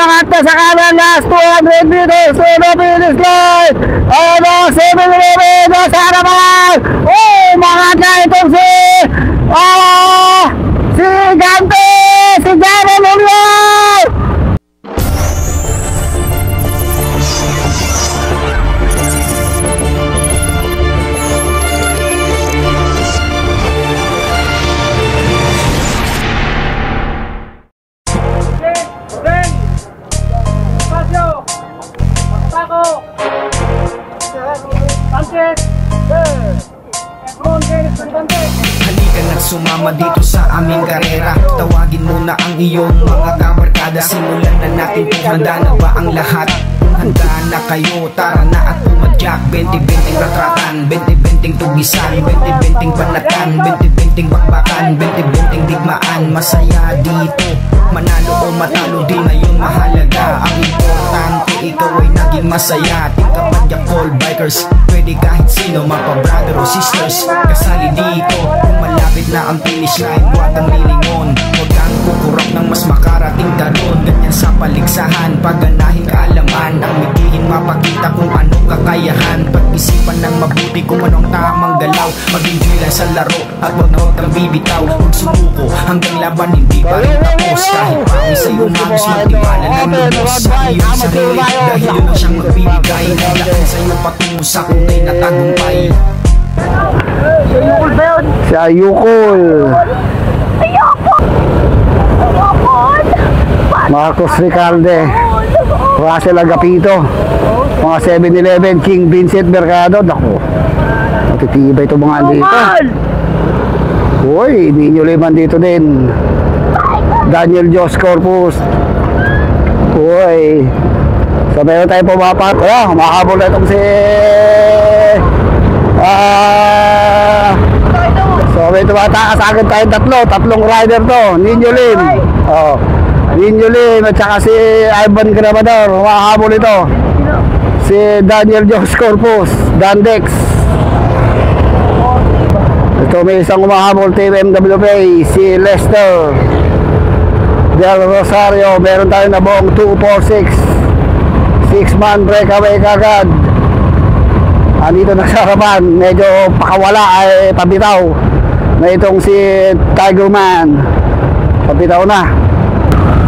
umangat na sa kanan, last 200 meters to the finish line. Ayan o, 7-11 nasa harapan. Umangat na itong si Gante, si Jaron Ulyan. Halika na sumama dito sa aming karera. Tawagin mo na ang iyong mga kabarkada. Simulan na natin kung handa na ba ang lahat. Kung handa na kayo, tara na at pumadyak. 20-20 ratratan, 20-20 tugisan, 20-20 panatan, 20-20 bakbakan, 20-20 digmaan. Masaya dito, manalo o matalo di na yung mahalaga. Ang importante, ikaw ay naging masaya. Tingkapadya call bikers, pwede kahit sino, mapa brother o sisters. Kasali dito, kung malapit na ang finish line, huwag kang lilingon. Huwag kang kukurap ng mas makarating talon. Ganyan sa paligsahan, pagganahin kaalaman. Ang migihin mapakita kung anong kakayahan. Pag-isipan ng mabuti kung anong tamang galaw. Mag-enjoy lang sa laro at huwag na huwag kang bibitaw. Huwag sumuko hanggang laban hindi pa rin tapos. Kahit pangis sa'yo magos, magtiwala ng lubos sa iyong sarili. Dahil yun ang siyang magbibigay. Naglakan sa'yo patungo sa kulay na tagumpay. Si Ayukol. Marcos Ricalde, Russell Agapito, mga 7-11, King Vincent Mercado. Naku, matitibay ito mga dito. Uy, Ninyo Liman dito din. Daniel Jos Corpus. Uy, sabay tayo pumapat. Makahabol na itong si so may tumatakas agad tayong tatlong rider to. Ninyo Lim, Ninyo Lim at saka si Ivan Grabador. Makahabol ito si Daniel Jos Corpus, Dandex. Ito may isang umahabol team MWP, si Lester Del Rosario. Meron tayo na buong 246 6-man breakaway kagad. Andito na sa harapan, medyo pakawala ay pabitaw na itong si Tigerman. Pabitaw na.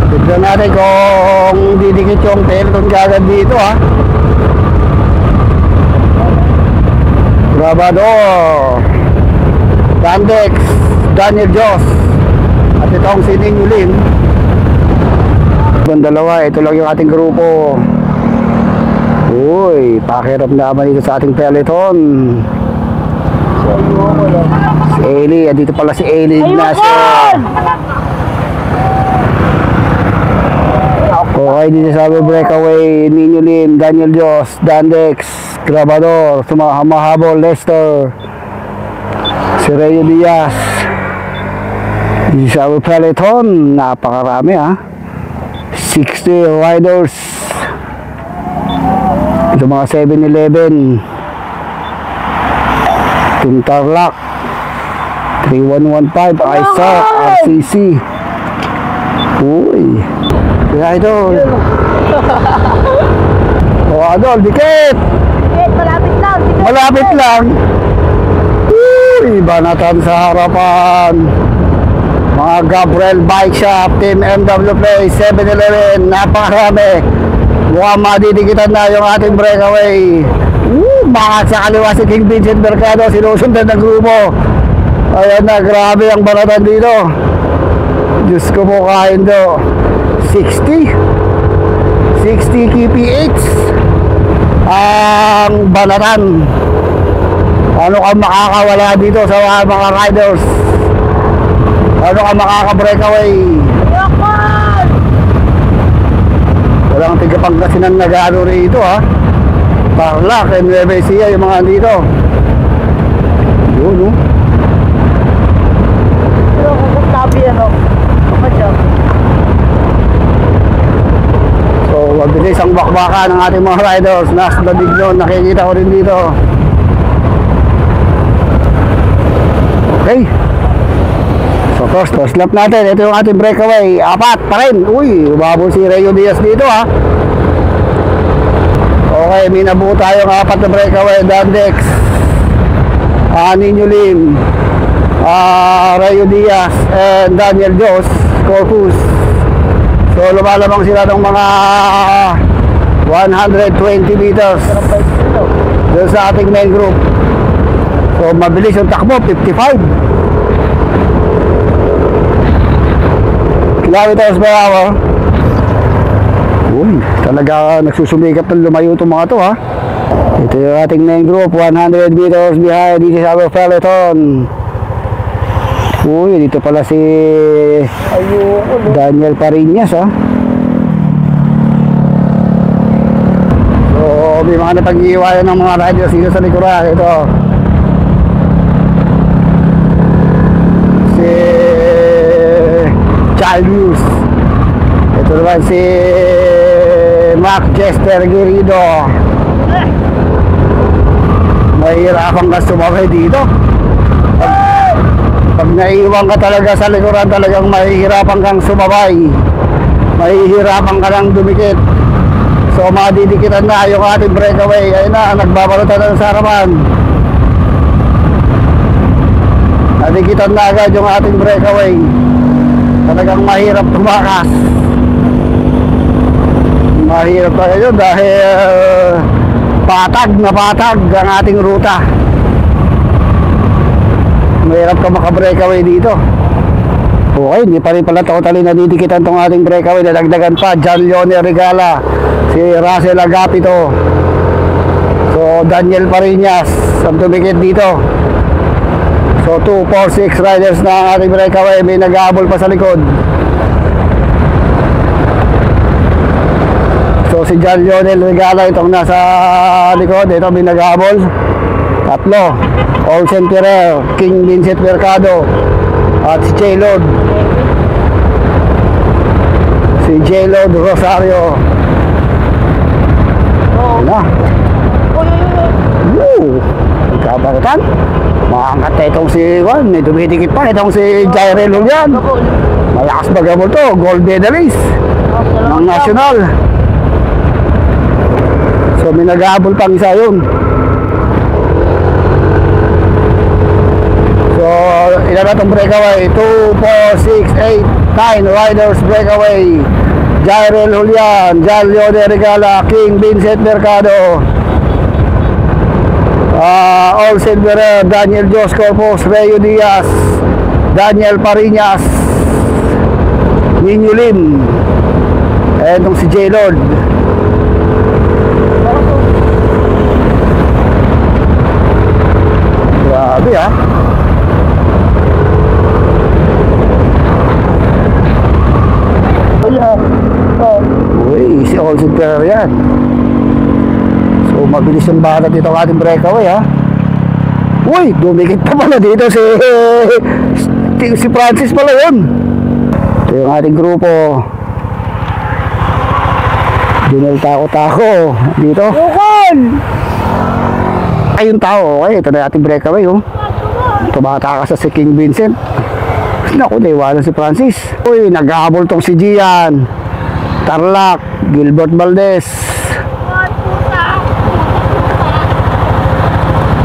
Tignan natin kung didikit yung peloton kagad dito ha. Grabador, Dandex, Daniel Jos at itong si Ninyo Lim. Ibang dalawa, ito lang yung ating grupo. Uy, pakirap naman dito sa ating peloton. Si Eli, dito pala si Eli Ignacio. Okay, dito sa breakaway, Ninyo Lim, Daniel Jos, Dandex, Grabador, sumahabol Lester, si Rayo Diaz. Dito sa peloton, napakarami ha. 60 riders. Ito mga 7-11, Team Tarlac, 3115, ISAC, RCC. Uy, kaya ito. Adol, dikit. Malapit lang. Malapit lang. Uy, banatan sa harapan. Mga Gabriel Bike Shop, Team MWP, 7-11, napakarami. Mukhang madidikitan na yung ating breakaway. Bakit sa kaliwa si King Vincent Mercado, sinusundan ng grupo. Ayan na, grabe ang banatan dito. Diyos ko po kain do. 60 kph ang banatan. Ano ka makakawala dito sa mga riders? Ano ka makaka-breakaway? Walang tigapangkasinan na gano rito ha. Tarlac, Nueva Ecija, yung mga dito. Yun no. Pero kung tabi ano, so mabilis ang bakbaka ng ating mga riders. Nasa Dadignon, nakikita ko rin dito. Okay, so First lap natin. Ito yung ating breakaway. 4 pa rin. Uy, umabol si Rayo Diaz dito ha. Okay, may nabuo tayong 4 na breakaway. Dandex, Ninyo Lim, Rayo Diaz, and Daniel Jos Corpus. So lumalamang sila ng mga 120 meters doon sa ating main group. So mabilis yung takbo, 55 kilometers per hour. Uy, talaga nagsusumikap ng lumayo itong mga to ha. Ito yung ating main group, 100 meters behind. This is our peloton. Uy, dito pala si Daniel Parinas ha. So may mga napag-iiwayan ng mga riders dito sa likuran. Ito si Child News. Ito naman si Mac Chester Guerido. Mahirapan ka sumabay dito. Pag naiiwan ka talaga sa likuran, talagang mahihirapan kang sumabay. Mahihirapan ka lang dumikit. So madidikitan na yung ating breakaway. Ayun na, nagbabalutan na sa harapan. Nadikitan na agad yung ating breakaway. Talagang mahirap tumakas. Mahirap talaga yun dahil patag na patag ang ating ruta. Mahirap ka maka-breakaway dito. Okay, hindi pa rin pala totally nadidikitan tong ating breakaway. Nadagdagan pa John Leone Regala, si Russell Agapito. So Daniel Parinas ang tumikit dito. So 2, 4, 6 riders na ang ating breakaway. May nag-aabol pa sa likod. So si John Leonel Regala itong nasa likod. Ito may nag-aabol. 3, Olsen Ferrer, King Vincent Mercado, at si J-Lord. Si J-Lord Rosario. Ano? Nagkabalitan. Maangkat na itong si Juan. May dumidikit pa itong si Jairel Julian. Malakas bagabol to. Gold medalist ng national. So may nag-aabol pang isa yun. So ilan na itong breakaway? 2, 4, 6, 8, 9 riders breakaway. Jairel Julian, John Leone Regala, King Vincent Mercado, Olsen Ferrer, Daniel Jos Corpus, Rayo Diaz, Daniel Parinas, Ninyo Lim, and itong si J-Lord. Grabe ha. Uy, si Olsen Ferrer yan. So mabilis yung bata dito ang ating breakaway ha. Uy, dumikit pa pala dito si Francis pala yun. Ito yung ating grupo. Dinel Tako dito. Ay yung tao. Okay, ito na ating breakaway oh. Tumatakas sa si King Vincent. Naku, naiwanan si Francis. Uy, naghahabol tong si Gian Tarlac, Gilbert Valdez.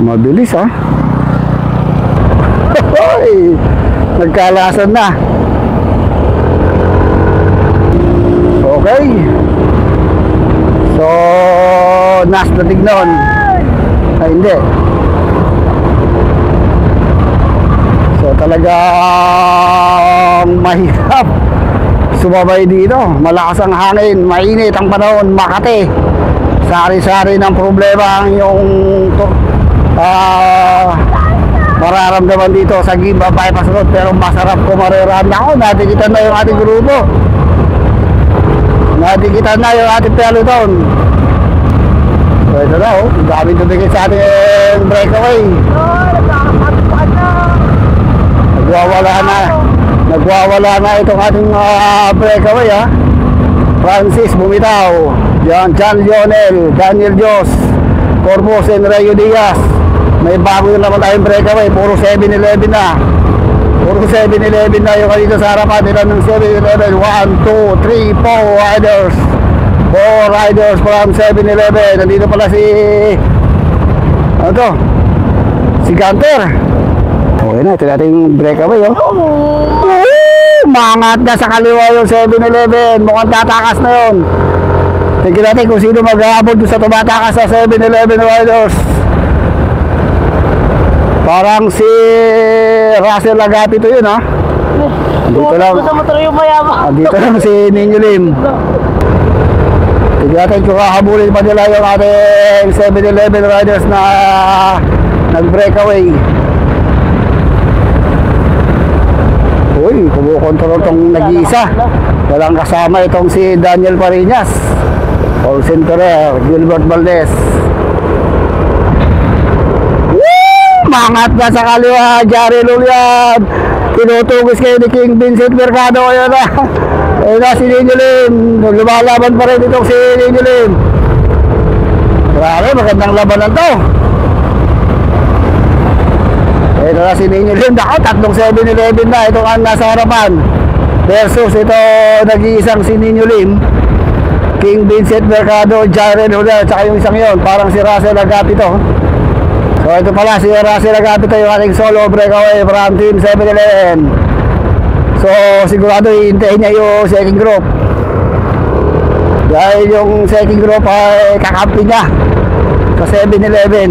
Mabilis ha. Hoy, nagkalasan na. Okay. So Nas na tignon. Ay hindi. So talagang mahirap sumabay dito. Malakas ang hangin, mainit ang panahon, Makati. Sari-sari ng problema ang yung mararamdaman dito sa Gimba Bypass Road, pero masarap kumarerahan ako. Nadikitan na yung ating grupo. Nadikitan na yung ating peloton. So ito na oh, dami tumikit sa ating breakaway. Nagwawala na itong ating breakaway ha. Francis bumitaw. Yan, John Leonel, Daniel Jos Corpus, and Rayo Diaz. May bago yun naman tayong breakaway. Puro 7-11 na. Puro puro 7-Eleven na yung dito sa harapan nila ng 7-Eleven. 1, 2, 3, 4 riders. 4 riders from 7-Eleven. Nandito pala si ano to? Si Gunter. Okay na, ito natin yung breakaway, oh. Mangat na sa kaliwa yung 7-Eleven. Mukhang tatakas na yun. Tingnan natin kung sino mag-aabot doon sa tumatakas sa 7-Eleven riders. Parang si Russell Agapi to yun, ha? Dito lang. Sa motor yung mayaman. Dito lang si Ninyo Lim. Tingnan natin kung kahabulin pa nila yung ating 7-Eleven riders na nag-breakaway. Uy, kumukontrol tong nag-iisa. Walang kasama itong si Daniel Parinas, Olsen Ferrer, Gilbert Valdez. Mangat na sa kaliwa, Jari Lulian. Tinutugis kayo ni King Vincent Mercado. Ayun na. Ayun na si Ninyo Lim. Lumalaban pa rin itong si Ninyo Lim. Grabe, magandang labanan to. Ito na si Ninyo Lim. Naku, tatlong 7-Eleven na. Itong ang nasa harapan. Versus ito, nag-iisang si Ninyo Lim. King Vincent Mercado, Jaren Huda, tsaka yung isang yun. Parang si Russell Agapi to. So ito pala si Russell Agapi to, yung ating solo breakaway from Team 7-Eleven. So sigurado hihintayin niya yung second group. Dahil yung second group ay kakampi niya sa 7-Eleven.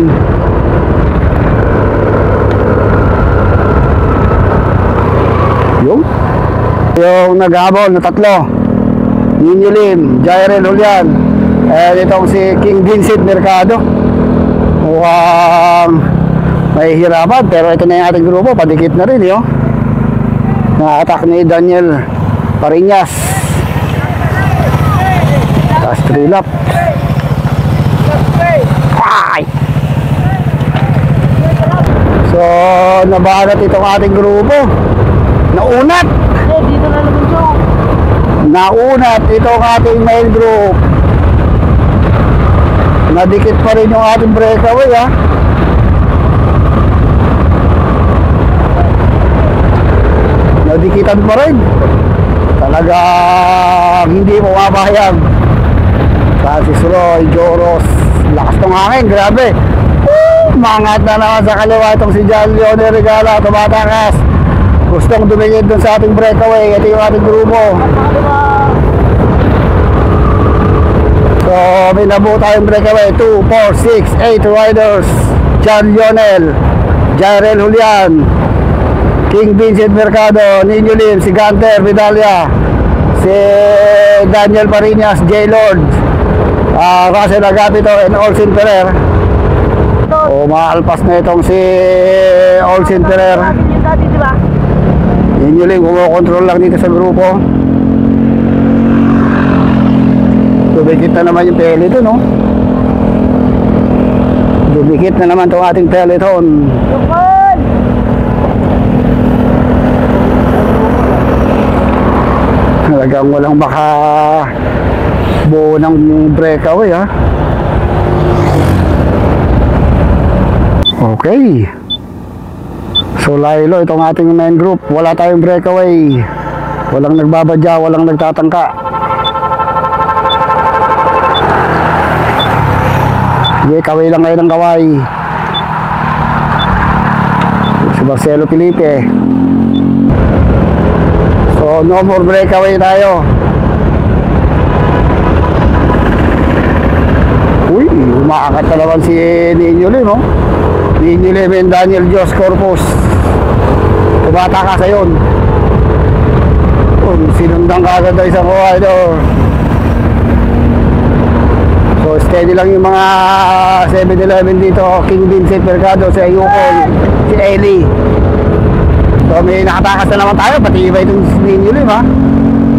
Yung naghabol na tatlo, Ninyo Lim, Jairel Julian, itong si King Vincent Mercado. Mukhang mahihirapan, pero ito na yung ating grupo, padikit na rin yun. Na-attack ni Daniel Parinas. Last 3 lap. Ay! So nabanat itong ating grupo. Naunat! Dito na naman siya. Naunat itong ating main group. Nadikit pa rin yung ating breakaway, ha. Nadikitan pa rin. Talagang hindi mabahayag. Francis Roy, Joros, lakas ng hangin, grabe. Mangat na naman sa kaliwa itong si John Leone Regala, tumatakas. Gustong dumingid dun sa ating breakaway. Ito yung ating grupo. So may nabuo tayong breakaway. 2, 4, 6, 8 riders. John Lionel, Jairel Julian, King Vincent Mercado, Ninyo Lim, si Gunter Vidalia, si Daniel Parinas, J. Lord, Russell Agapito, and Olsen Ferrer. O maalpas na itong si Olsen Ferrer. Ninyo Lim, kumokontrol lang dito sa grupo. Dumikit na naman yung peloton, no? Dumikit na naman itong ating peloton. Talagang walang baka buo ng breakaway, ha? Okay. So Lilo, itong ating main group, wala tayong breakaway. Walang nagbabadya, walang nagtatangka. Sige, kaway lang ngayon ng kaway. Si Marcelo Felipe. So no more breakaway tayo. Uy, umaakat na naman si Ninyo Lim, oh. Ninyo Lim and Daniel Jos Corpus. Tumatakas sa yun. Sinundang kagad na isang rider. So steady lang yung mga 7-Eleven dito. King Vincent Mercado, si Ayukol, si Eli. So may nakatakas na naman tayo. Pati iba itong Ninyo Lim, ha.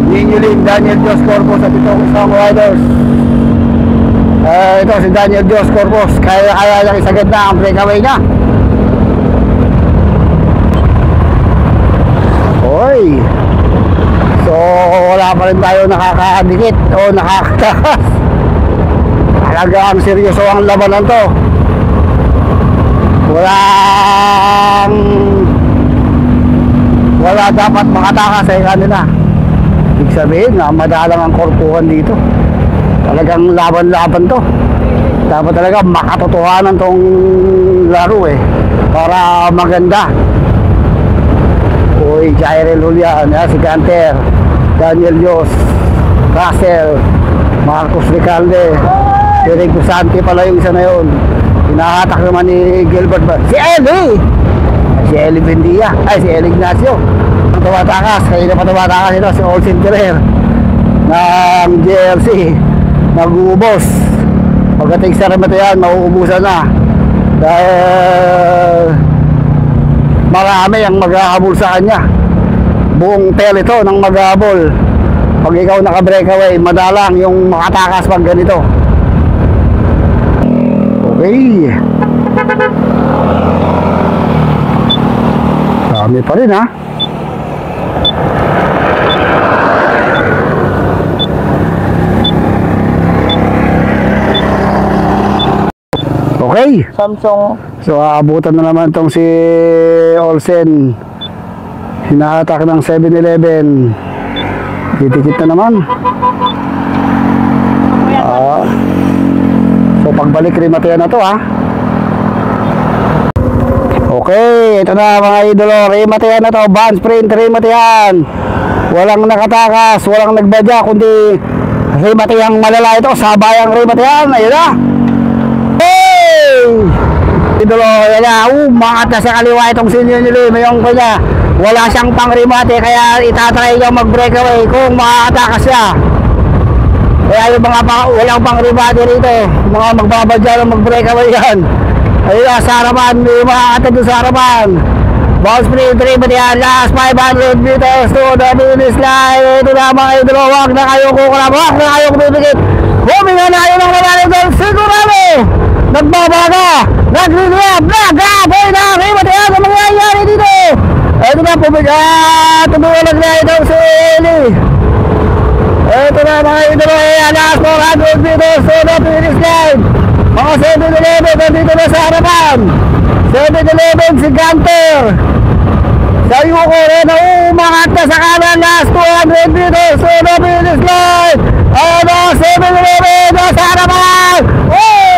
Ninyo Lim, Daniel Jos Corpus at itong isang riders. Ito si Daniel Jos Corpus. Kaya lang isagad na ang breakaway niya. Oy. So wala pa rin tayo nakakadikit o nakakatakas. Talagang seryoso ang labanan to. wala dapat makatakas sa kanila. Ibig sabihin na madalang ang korpuhan dito. Talagang laban-laban to. Dapat talaga makatotohanan tong laro para maganda. Uy, Jairel Julian, si Gunter, Daniel Dios, Russell, Marcos Recalde, Eric Santi pala yung isa na yun. Hinahatak naman ni Gilbert si Eli Bendia, si Eli Ignacio. Ang tumatakas, kayo na pa tumatakas ito, si Olsen Ferrer ng JLC, nag-uubos. Pagdating sa remate yan, mauubusan na. Dahil marami ang maghahabol sa kanya. Buong pelito ng maghahabol. Pag ikaw naka-breakaway, madalang yung makatakas pag ganito. Okay. Dami pa rin ha. Okay. Samsung. So aabutan na naman tong si Olsen. Hinahatak ng 7-Eleven. Titikit na naman. So pagbalik remate na to ha. Okay, ito na mga idolo. Remate na to. Band sprint remate yan. Walang nakatakas, walang nagbadya, kundi remate ang malala ito. Sabayang remate yan. Ayun na. Idolo, yan na, umangat na sa kaliwa itong senior ni Lim, yung kanya, wala siyang pang remate, kaya itatry niya mag breakaway kung makakatakas siya. Kaya yung mga walang pang remate rito, mga magbabadya ng mag breakaway yan. Ayun na, sa harapan, may makakatag doon sa harapan. Bounce sprint remate yan, last 500 meters to the finish line. Ito na mga idolo, wag na kayo kukurap, wag na kayo kumipikit. Huminga na kayo ng naman idol, sigurado! Nagbabaga, nag-rehab, nag-aboy na, remate yan ang mangyayari dito. Ito na, tumulag na ito si Eli. Ito na mga idolo, last 400 meters to the finish line. Mga 7-Eleven, nandito na sa harapan. 7-Eleven si Gunter. Sa Yuko rin, umangat na sa kanan, last 200 meters to the finish line. Ano, 7-Eleven na sa harapan.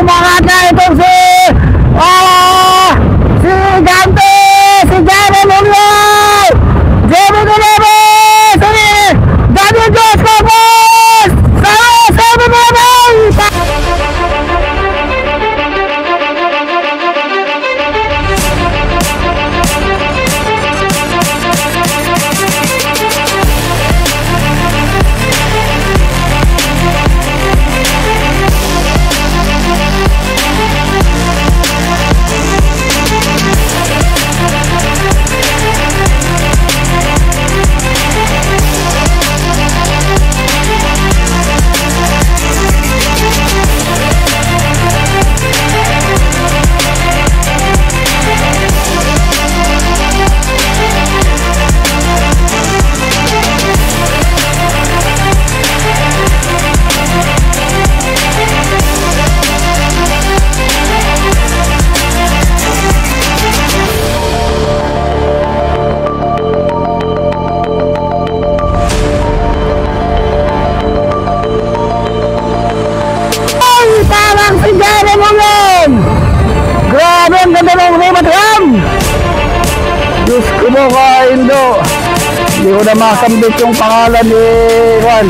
Umangat na itong si Gante, si Jairel Julian, 7-Eleven, si Daniel Dios Campos, sa 7-Eleven. Grabe ang ganda ng remote ram. Diyos ko mo ka Indo. Hindi ko na masambit yung pangalan ni Juan.